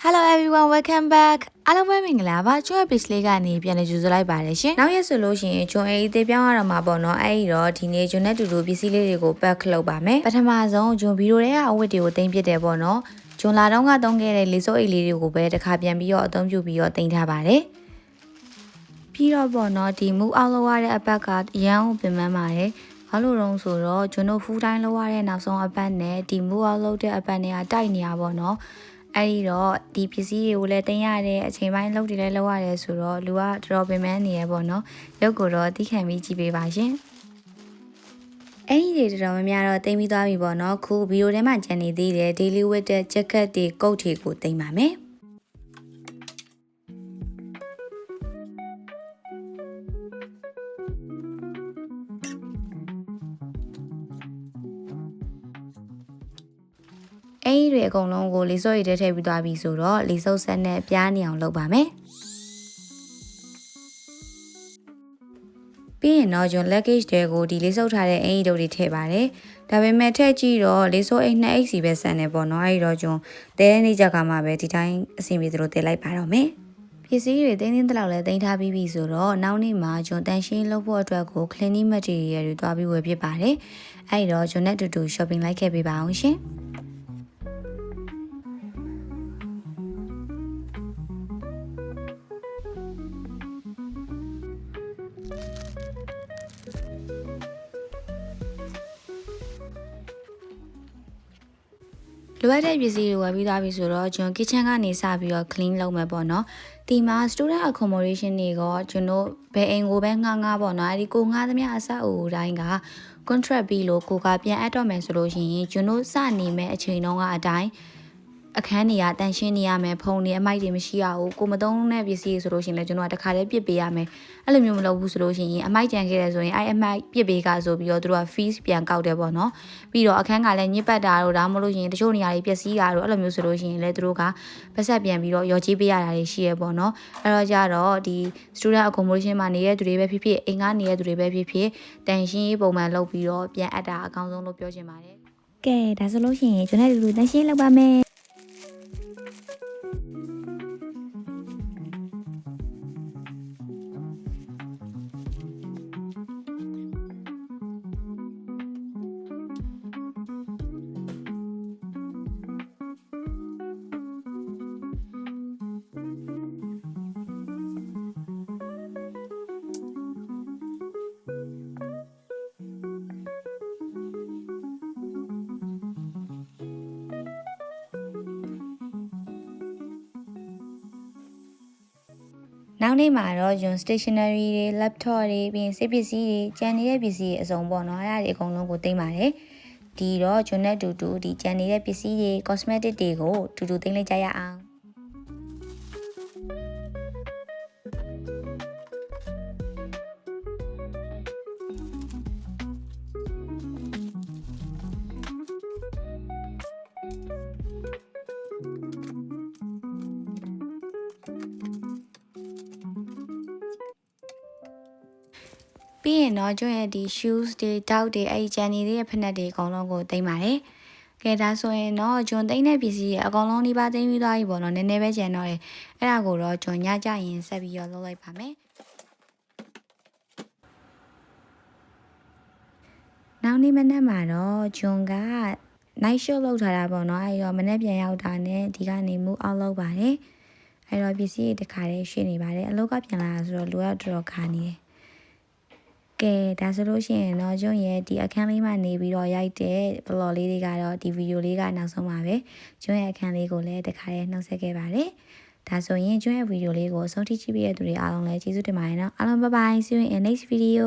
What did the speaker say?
Hello everyone, welcome back. အားလုံးပဲမင်္ဂလာပါ။ကျွန်တော် page လေးကနေပြန်လည်ကြိုဆိုလိုက်ပါတယ်ရှင်။နောက်ရက်ဆိုလို့ရှိရင်ကျွန်အသေးပြောင်းရတော့မှာပေါ့နော်။အဲ့ဒီတော့ဒီနေ့ကျွန်နဲ့တူတူပစ္စည်းလေးတွေကို pack လုပ်ပါမယ်။ပထမဆုံးကျွန်ဗီဒီယိုတွေကအဝတ်တွေကိုတင်ပြတယ်ပေါ့နော်။ကျွန်လာတော့ကတုံးခဲ့တဲ့လေးစိုးအိတ်လေးတွေကိုပဲတစ်ခါပြန်ပြီးတော့အသုံးပြုပြီးတော့တင်ထားပါတယ်။ပြီးတော့ပေါ့နော်ဒီ move out လုပ်ရတဲ့အပတ်ကအရန်ကိုပင်ပန်းပါတယ်။ဘာလို့လဲဆိုတော့ကျွန်တော် full time လုပ်ရတဲ့နောက်ဆုံးအပတ်နဲ့ဒီ move out လုပ်တဲ့အပတ်နဲ့ကတိုက်နေရပါတော့။အဲ့ဒီတော့ဒီပစ္စည်းတွေကိုလည်းတင်ရတဲ့အချိန်ပိုင်းလုပ်တယ်လည်းလုပ်ရတယ်ဆိုတော့လူကတော်တော်ပင်ပန်းနေရပေါ့နော်ရုပ်ကိုတော့သိခံပြီးကြည့်ပေးပါရှင်အဲ့ဒီတွေတော်တော်များများတော့တင်ပြီးသွားပြီပေါ့နော်ခုဗီဒီယိုထဲမှာကျန်နေသေးတယ် daily wear တဲ့ jacket တွေကုတ်တွေကိုတင်ပါမယ်အဲ့ဒီတွေအကုန်လုံးကိုလေးစောရည်ထဲထည့်ပြီးသွားပြီဆိုတော့လေးစုပ်ဆက်နဲ့ပြားနေအောင်လုပ်ပါမယ်ပြီးရင်တော့ကျွန် luggage တွေကိုဒီလေးစုပ်ထားတဲ့အင်ကြီးတို့တွေထည့်ပါတယ်ဒါပေမဲ့ထည့်ကြည့်တော့လေးစုပ်အိတ်2အိတ်စီပဲဆန်နေပေါ့နော်အဲ့ဒီတော့ကျွန်တဲတဲ့နေ့ကြကမှပဲဒီတိုင်းအဆင်ပြေသလိုတည်လိုက်ပါတော့မယ်ပစ္စည်းတွေတင်းတင်းတလောက်လဲတင်ထားပြီးပြီဆိုတော့နောက်နေ့မှာကျွန်တန်ရှင်းလုပ်ဖို့အတွက်ကို cleaning material တွေတွားပြီးဝယ်ဖြစ်ပါတယ်အဲ့ဒီတော့ကျွန်နဲ့တူတူ shopping လိုက်ခဲ့ပေးပါအောင်ရှင်လိုအပ်တဲ့ပစ္စည်းတွေဝယ်ပြီးသားပြီဆိုတော့ကျွန် kitchen ကနေစပြီးတော့ clean လုပ်မယ်ပေါ့နော်ဒီမှာ student accommodation တွေကကျွန်တော်ဘယ်အိမ်ကိုပဲငှားပေါ့နော်အဲဒီကိုငှားသမျှအဆောက်အဦတိုင်းက contract ပြီးလို့ကိုကပြန်အပ်တော့မယ်ဆိုလို့ရှိရင်ကျွန်တော်စနေမဲ့အချိန်တုန်းကအတိုင်းအခန်းနေရတန်ရှင်းနေရမယ်ဖုန်းတွေအမိုက်တွေမရှိရဘူးကိုမသုံးတဲ့ပစ္စည်းဆိုလို့ရှိရင်လည်းကျွန်တော်ကတခါတည်းပြစ်ပေးရမယ်အဲ့လိုမျိုးမလုပ်ဘူးဆိုလို့ရှိရင်အမိုက်ကြံခဲ့တယ်ဆိုရင်အဲ့အမိုက်ပြစ်ပေးကဆိုပြီးတော့သူတို့က fees ပြန်ကောက်တယ်ပေါ့နော်ပြီးတော့အခန်းကလည်းညစ်ပတ်တာတို့ဒါမှမဟုတ်လို့ရှိရင်တချို့နေရာတွေပျက်စီးတာတို့အဲ့လိုမျိုးဆိုလို့ရှိရင်လည်းသူတို့ကပတ်ဆက်ပြန်ပြီးတော့ရော်ကြီးပေးရတာတွေရှိရပေါ့နော်အဲ့တော့ကြတော့ဒီ student accommodation မှာနေတဲ့သူတွေပဲဖြစ်ဖြစ်အိမ်ကနေနေတဲ့သူတွေပဲဖြစ်ဖြစ်တန်ရှင်းရေးပုံမှန်လုပ်ပြီးတော့ပြန်အပ်တာအကောင်းဆုံးလို့ပြောချင်ပါတယ်ကဲဒါဆိုလို့ရှိရင်ကျွန်တော်တို့တန်ရှင်းလုပ်ပါမယ်နောက်နေ့မှာတော့ကျွန် stationery တွေ laptop တွေပြီးရင်စိတ်ပစ္စည်းတွေကျန်နေတဲ့ပစ္စည်းတွေအစုံပေါ့နော်အဲ့ဒါတွေအကုန်လုံးကိုသိမ်းပါတယ်ဒီတော့ကျွန်နဲ့တူတူဒီကျန်နေတဲ့ပစ္စည်းတွေ cosmetic တွေကိုတူတူသိမ်းလိုက်ကြရအောင်ပြီးရင်တော့ကျွန်းရဲ့ဒီ shoes တွေ dog တွေအဲ့ဒီဂျန်နီတွေရဲ့ဖက်နှက်တွေအကုန်လုံးကိုသိမ်းပါတယ်။ကဲဒါဆိုရင်တော့ကျွန်းသိမ်းတဲ့ပစ္စည်းတွေအကုန်လုံးဒီပါသိမ်းပြီးသွားပြီပေါ့နော်။နည်းနည်းပဲကျန်တော့တယ်။အဲ့ဒါကိုတော့ကျွန်းညကြရင်ဆက်ပြီးတော့လုပ်လိုက်ပါမယ်။နောက်နေ့မနက်မှာတော့ကျွန်းက night show လုပ်ထားတာပေါ့နော်။အဲ့တော့မနက်ပြန်ရောက်တာနဲ့ဒီကနေ move out လုပ်ပါတယ်။အဲ့တော့ပစ္စည်းတွေတခါတည်းရှင်းနေပါတယ်။အလုပ်ကပြန်လာတာဆိုတော့လူကတော်တော်ခါနေတယ်။ကဲဒါဆိုလို့ရှိရင်တော့ကျွန်းရဲ့ဒီအခန်းလေးမှာနေပြီးတော့ရိုက်တဲ့ vlog လေးတွေကတော့ဒီဗီဒီယိုလေးကနောက်ဆုံးပါပဲကျွန်းရဲ့အခန်းလေးကိုလည်းတခါရဲနှုတ်ဆက်ခဲ့ပါတယ်ဒါဆိုရင်ကျွန်းရဲ့ဗီဒီယိုလေးကိုအဆုံးထိကြည့်ပေးတဲ့သူတွေအားလုံးလည်းကျေးဇူးတင်ပါတယ်နော်အားလုံး bye bye see you in next video